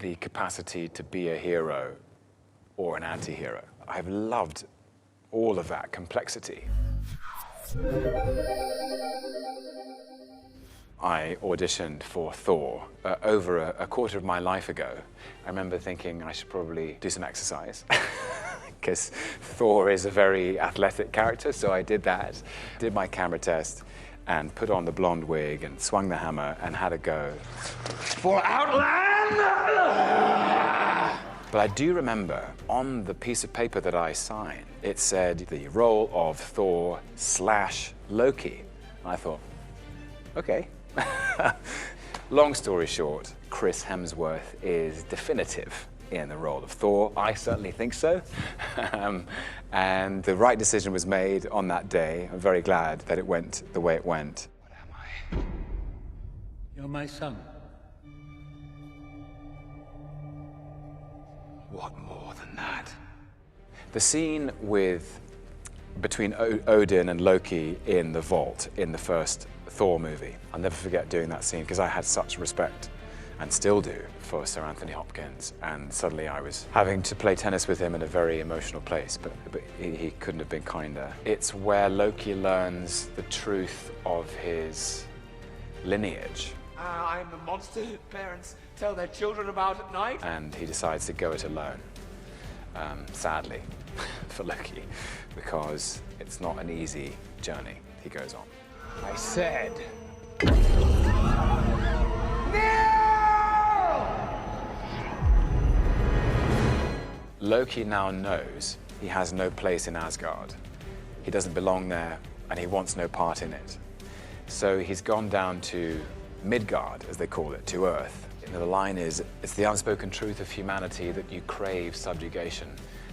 the capacity to be a hero or an anti-hero. I've loved all of that complexity. I auditioned for Thor over a quarter of my life ago. I remember thinking I should probably do some exercise because Thor is a very athletic character, so I did that. Did my camera test and put on the blonde wig and swung the hammer and had a go. For Outland! But I do remember on the piece of paper that I signed, it said the role of Thor / Loki. And I thought, okay. Long story short, Chris Hemsworth is definitive in the role of Thor. I certainly think so. And the right decision was made on that day. I'm very glad that it went the way it went. What am I? You're my son. What more than that? The scene between Odin and Loki in the vault in the first Thor movie. I'll never forget doing that scene because I had such respect, and still do, for Sir Anthony Hopkins. And suddenly I was having to play tennis with him in a very emotional place, but he couldn't have been kinder. It's where Loki learns the truth of his lineage. I'm the monster parents tell their children about at night. And he decides to go it alone, sadly, for Loki, because it's not an easy journey he goes on. I said... Loki now knows he has no place in Asgard. He doesn't belong there, and he wants no part in it. So he's gone down to Midgard, as they call it, to Earth. And the line is, it's the unspoken truth of humanity that you crave subjugation.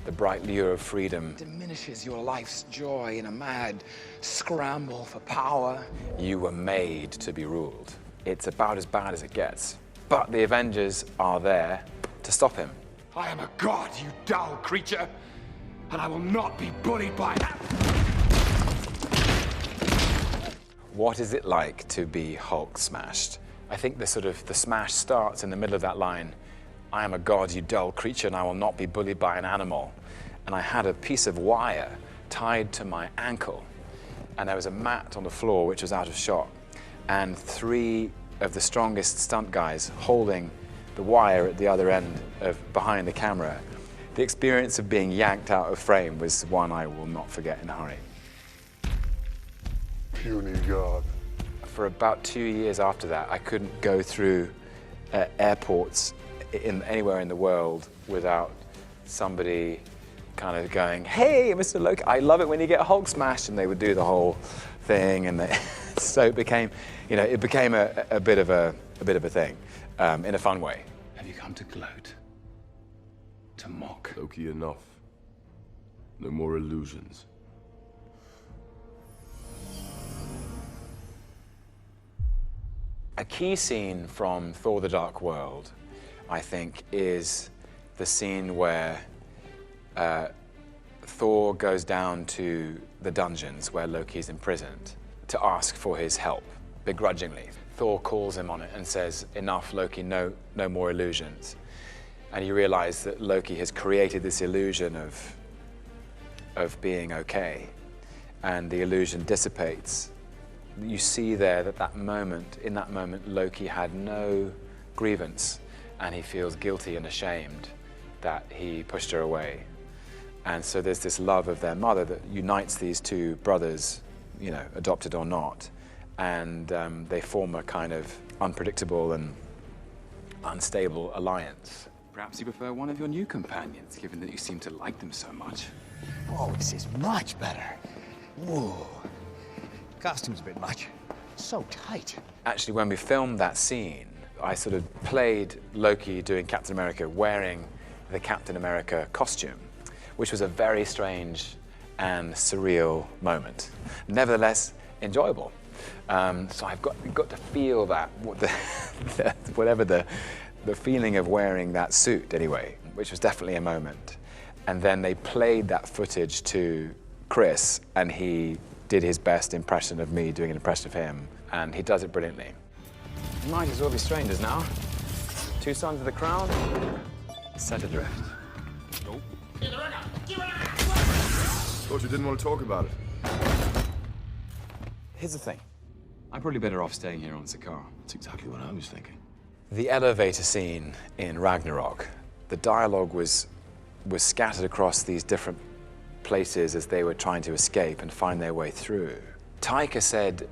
The bright lure of freedom diminishes your life's joy in a mad scramble for power. You were made to be ruled. It's about as bad as it gets. But the Avengers are there to stop him. I am a god, you dull creature, and I will not be bullied by that. What is it like to be Hulk smashed? I think the smash starts in the middle of that line. I am a god, you dull creature, and I will not be bullied by an animal. And I had a piece of wire tied to my ankle, and there was a mat on the floor which was out of shot, and 3 of the strongest stunt guys holding the wire at the other end behind the camera. The experience of being yanked out of frame was one I will not forget in a hurry. Puny god. For about 2 years after that, I couldn't go through airports anywhere in the world without somebody kind of going, "Hey, Mr. Loki, I love it when you get Hulk smashed," and they would do the whole thing, and so it became, a bit of a thing, in a fun way. Have you come to gloat? To mock? Loki, enough. No more illusions. A key scene from Thor: The Dark World, I think, is the scene where Thor goes down to the dungeons where Loki's imprisoned to ask for his help, begrudgingly. Thor calls him on it and says, "Enough, Loki, no more illusions." And you realize that Loki has created this illusion of being okay, and the illusion dissipates. You see there that in that moment, Loki had no grievance, and he feels guilty and ashamed that he pushed her away. And so there's this love of their mother that unites these 2 brothers, adopted or not, and they form a kind of unpredictable and unstable alliance. Perhaps you prefer one of your new companions, given that you seem to like them so much. Oh, this is much better. Whoa. Costume's a bit much. So tight. Actually, when we filmed that scene, I sort of played Loki doing Captain America wearing the Captain America costume, which was a very strange and surreal moment. Nevertheless, enjoyable. So you've got to feel that, whatever the feeling of wearing that suit anyway, which was definitely a moment. And then they played that footage to Chris, and he did his best impression of me doing an impression of him, and he does it brilliantly. You might as well be strangers now. Two sons of the crown, set adrift. Nope. Thought you didn't want to talk about it. Here's the thing. I'm probably better off staying here on Sakaar. That's exactly what I was thinking. The elevator scene in Ragnarok, the dialogue was scattered across these different places as they were trying to escape and find their way through. Taika said,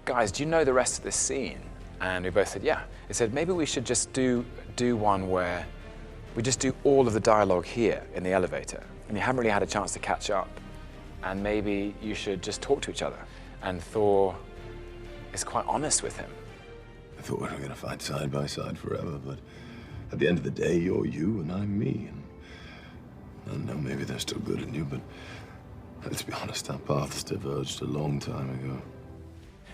guys, do you know the rest of this scene? And we both said, yeah. He said, maybe we should just do one where we just do all of the dialogue here in the elevator. And you haven't really had a chance to catch up. And maybe you should just talk to each other. And Thor is quite honest with him. I thought we were going to fight side by side forever, but at the end of the day, you're you and I'm me. And I don't know, maybe there's still good in you, but let's be honest, our paths diverged a long time ago.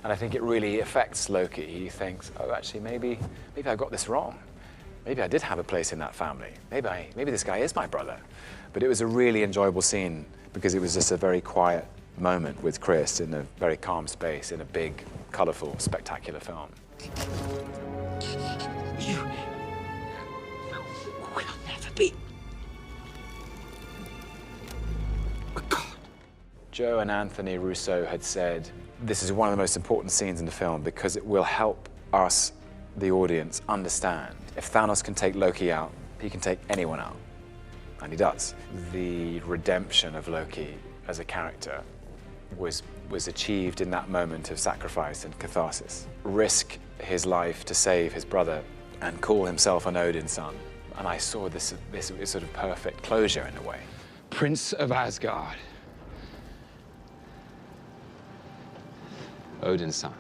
And I think it really affects Loki. He thinks, oh, actually, maybe I got this wrong. Maybe I did have a place in that family. Maybe this guy is my brother. But it was a really enjoyable scene because it was just a very quiet moment with Chris in a very calm space in a big, colorful, spectacular film. You will never be. Joe and Anthony Russo had said, this is one of the most important scenes in the film because it will help us, the audience, understand. If Thanos can take Loki out, he can take anyone out. And he does. The redemption of Loki as a character was achieved in that moment of sacrifice and catharsis. Risk his life to save his brother and call himself an Odin's son. And I saw this sort of perfect closure in a way. Prince of Asgard. Odin's son.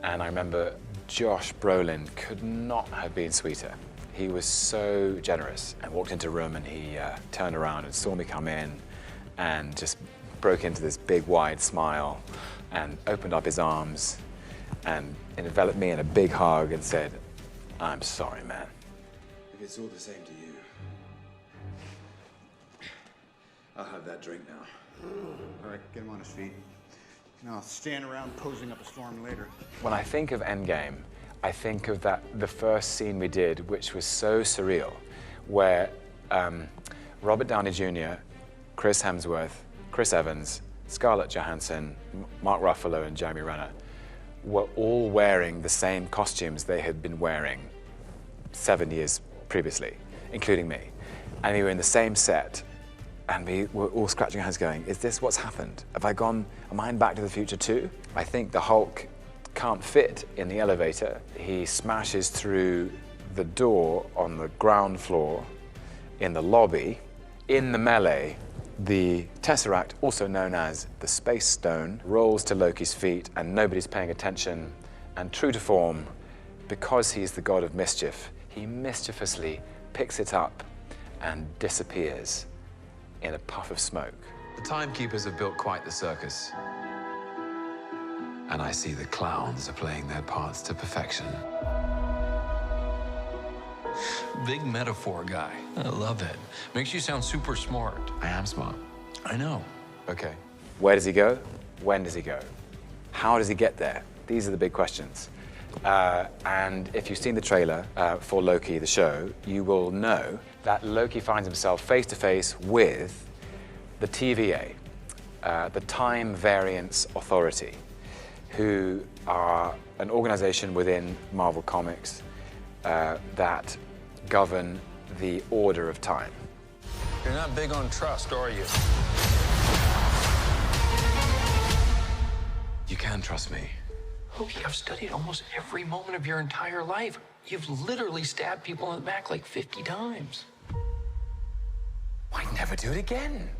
And I remember Josh Brolin could not have been sweeter. He was so generous and walked into a room and he turned around and saw me come in and just broke into this big wide smile and opened up his arms and enveloped me in a big hug and said, I'm sorry, man. If it's all the same to you, I'll have that drink now. All right, get him on his feet. Now stand around posing up a storm later. When I think of Endgame, I think of the first scene we did, which was so surreal, where Robert Downey Jr., Chris Hemsworth, Chris Evans, Scarlett Johansson, Mark Ruffalo, and Jeremy Renner were all wearing the same costumes they had been wearing 7 years previously, including me. And we were in the same set, and we were all scratching our heads going, is this what's happened? Am I in Back to the Future too? I think the Hulk can't fit in the elevator. He smashes through the door on the ground floor in the lobby. In the melee, the Tesseract, also known as the Space Stone, rolls to Loki's feet and nobody's paying attention. And true to form, because he's the god of mischief, he mischievously picks it up and disappears in a puff of smoke. The timekeepers have built quite the circus. And I see the clowns are playing their parts to perfection. Big metaphor guy. I love it. Makes you sound super smart. I am smart. I know. Okay. Where does he go? When does he go? How does he get there? These are the big questions. And if you've seen the trailer for Loki, the show, you will know that Loki finds himself face to face with the TVA, the Time Variance Authority, who are an organization within Marvel Comics that govern the order of time. You're not big on trust, are you? You can trust me. Loki, I've studied almost every moment of your entire life. You've literally stabbed people in the back like 50 times. Why never do it again?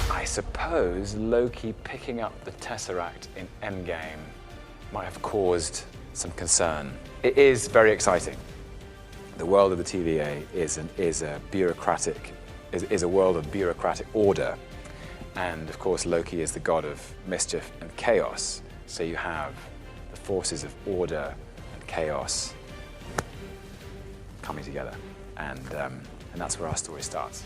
I suppose Loki picking up the Tesseract in Endgame might have caused some concern. It is very exciting. The world of the TVA is a world of bureaucratic order. And of course, Loki is the god of mischief and chaos. So you have the forces of order and chaos coming together. And that's where our story starts.